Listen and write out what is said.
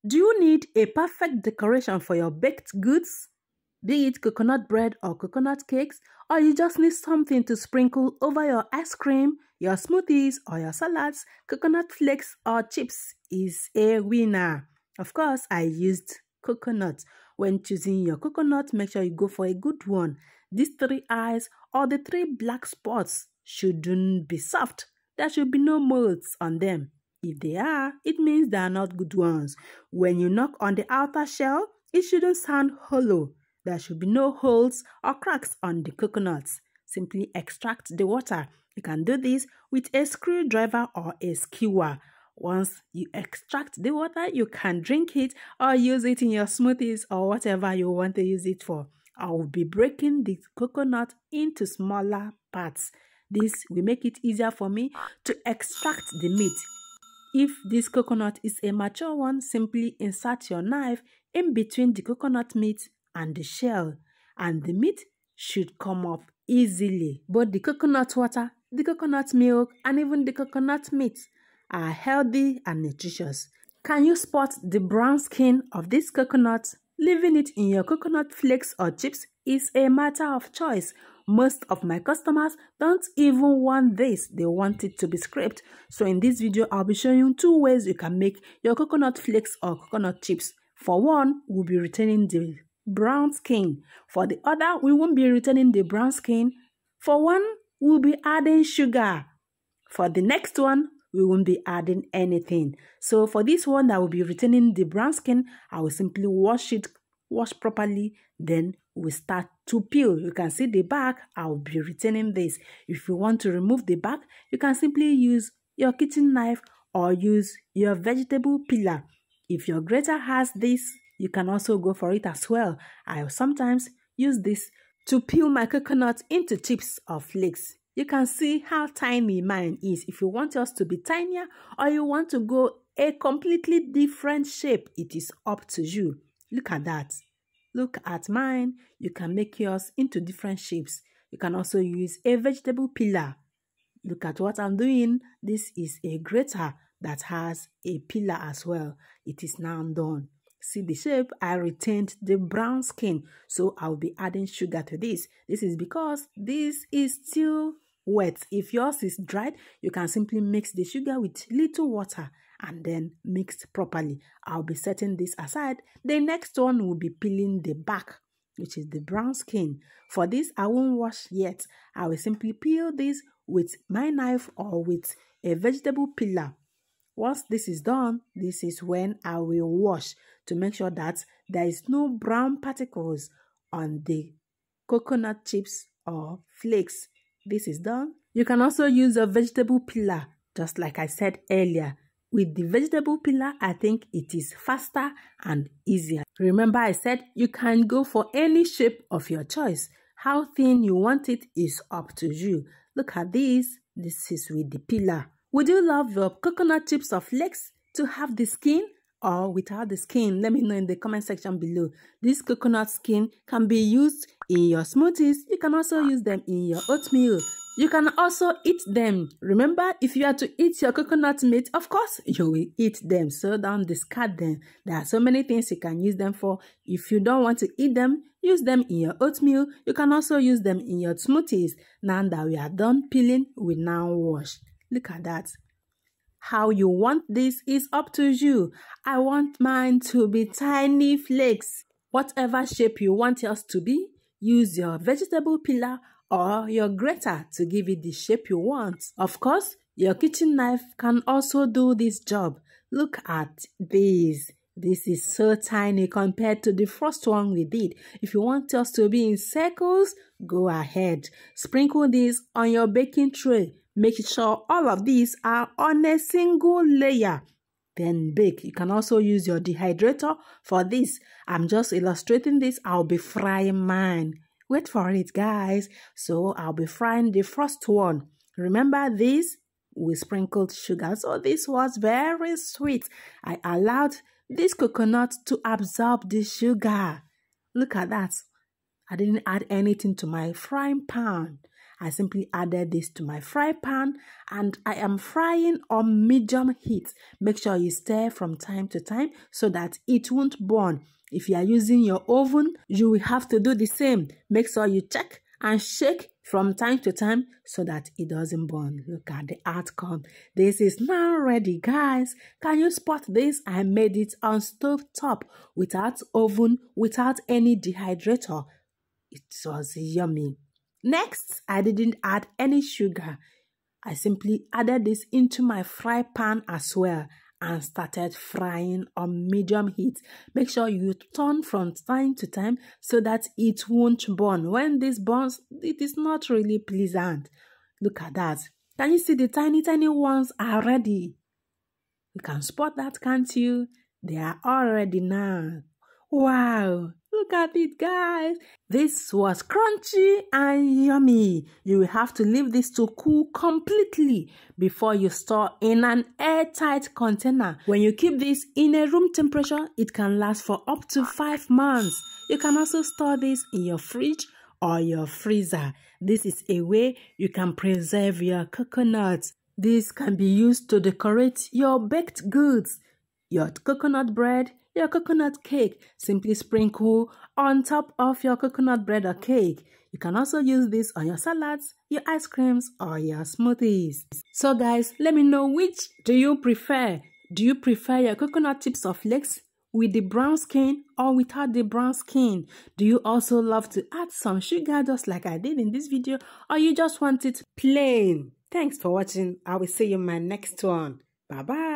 Do you need a perfect decoration for your baked goods? Be it coconut bread or coconut cakes, or you just need something to sprinkle over your ice cream, your smoothies, or your salads, coconut flakes or chips is a winner. Of course, I used coconut. When choosing your coconut, make sure you go for a good one. These 3 eyes or the 3 black spots shouldn't be soft. There should be no molds on them. If they are, it means they are not good ones. When you knock on the outer shell, it shouldn't sound hollow. There should be no holes or cracks on the coconuts. Simply extract the water. You can do this with a screwdriver or a skewer. Once you extract the water, you can drink it or use it in your smoothies or whatever you want to use it for. I will be breaking the coconut into smaller parts. This will make it easier for me to extract the meat. If this coconut is a mature one, simply insert your knife in between the coconut meat and the shell, and the meat should come up easily. Both the coconut water, the coconut milk, and even the coconut meat are healthy and nutritious. Can you spot the brown skin of this coconut? Leaving it in your coconut flakes or chips is a matter of choice. Most of my customers don't even want this. They want it to be scraped. So in this video, I'll be showing you 2 ways you can make your coconut flakes or coconut chips. For one, we'll be retaining the brown skin. For the other, we won't be retaining the brown skin. For one, we'll be adding sugar. For the next one, we won't be adding anything. So for this one that will be retaining the brown skin, I will simply wash properly, then we start to peel. You can see the back, I will be retaining this. If you want to remove the back, you can simply use your kitchen knife or use your vegetable peeler. If your grater has this, you can also go for it as well. I sometimes use this to peel my coconut into chips or flakes. You can see how tiny mine is. If you want yours to be tinier or you want to go a completely different shape, it is up to you. Look at that. Look at mine. You can make yours into different shapes. You can also use a vegetable peeler. Look at what I'm doing. This is a grater that has a peeler as well. It is now done. See the shape? I retained the brown skin, so I'll be adding sugar to this. This is because this is still wet. If yours is dried, you can simply mix the sugar with little water and then mix properly. I'll be setting this aside. The next one will be peeling the back, which is the brown skin. For this, I won't wash yet. I will simply peel this with my knife or with a vegetable peeler. Once this is done, this is when I will wash to make sure that there is no brown particles on the coconut chips or flakes. This is done. You can also use a vegetable peeler, just like I said earlier. With the vegetable peeler, I think it is faster and easier. Remember, I said you can go for any shape of your choice. How thin you want it is up to you. Look at this. This is with the peeler. Would you love your coconut chips or flakes to have the skin or without the skin? Let me know in the comment section below. This coconut skin can be used in your smoothies. You can also use them in your oatmeal. You can also eat them. Remember, if you are to eat your coconut meat, of course, you will eat them. So don't discard them. There are so many things you can use them for. If you don't want to eat them, use them in your oatmeal. You can also use them in your smoothies. Now that we are done peeling, we now wash. Look at that. How you want this is up to you. I want mine to be tiny flakes. Whatever shape you want yours to be, use your vegetable peeler or your grater to give it the shape you want. Of course, your kitchen knife can also do this job. Look at this. This is so tiny compared to the first one we did. If you want yours to be in circles, go ahead. Sprinkle this on your baking tray. Make sure all of these are on a single layer. Then bake. You can also use your dehydrator for this. I'm just illustrating this. I'll be frying mine. Wait for it, guys. So I'll be frying the first one. Remember this? We sprinkled sugar. So this was very sweet. I allowed this coconut to absorb the sugar. Look at that. I didn't add anything to my frying pan. I simply added this to my fry pan and I am frying on medium heat. Make sure you stir from time to time so that it won't burn. If you are using your oven, you will have to do the same. Make sure you check and shake from time to time so that it doesn't burn. Look at the outcome. This is now ready, guys. Can you spot this? I made it on stove top without oven, without any dehydrator. It was yummy. Next, I didn't add any sugar. I simply added this into my fry pan as well and started frying on medium heat. Make sure you turn from time to time so that it won't burn. When this burns, it is not really pleasant. Look at that. Can you see the tiny ones are ready? You can spot that, can't you? They are all ready now. Wow! Look at it, guys. This was crunchy and yummy. You will have to leave this to cool completely before you store in an airtight container. When you keep this in a room temperature, it can last for up to 5 months. You can also store this in your fridge or your freezer. This is a way you can preserve your coconuts. This can be used to decorate your baked goods, your coconut bread, your coconut cake. Simply sprinkle on top of your coconut bread or cake. You can also use this on your salads, your ice creams, or your smoothies. So guys, let me know, which do you prefer? Do you prefer your coconut chips or flakes with the brown skin or without the brown skin? Do you also love to add some sugar just like I did in this video, or you just want it plain? Thanks for watching. I will see you in my next one. Bye bye.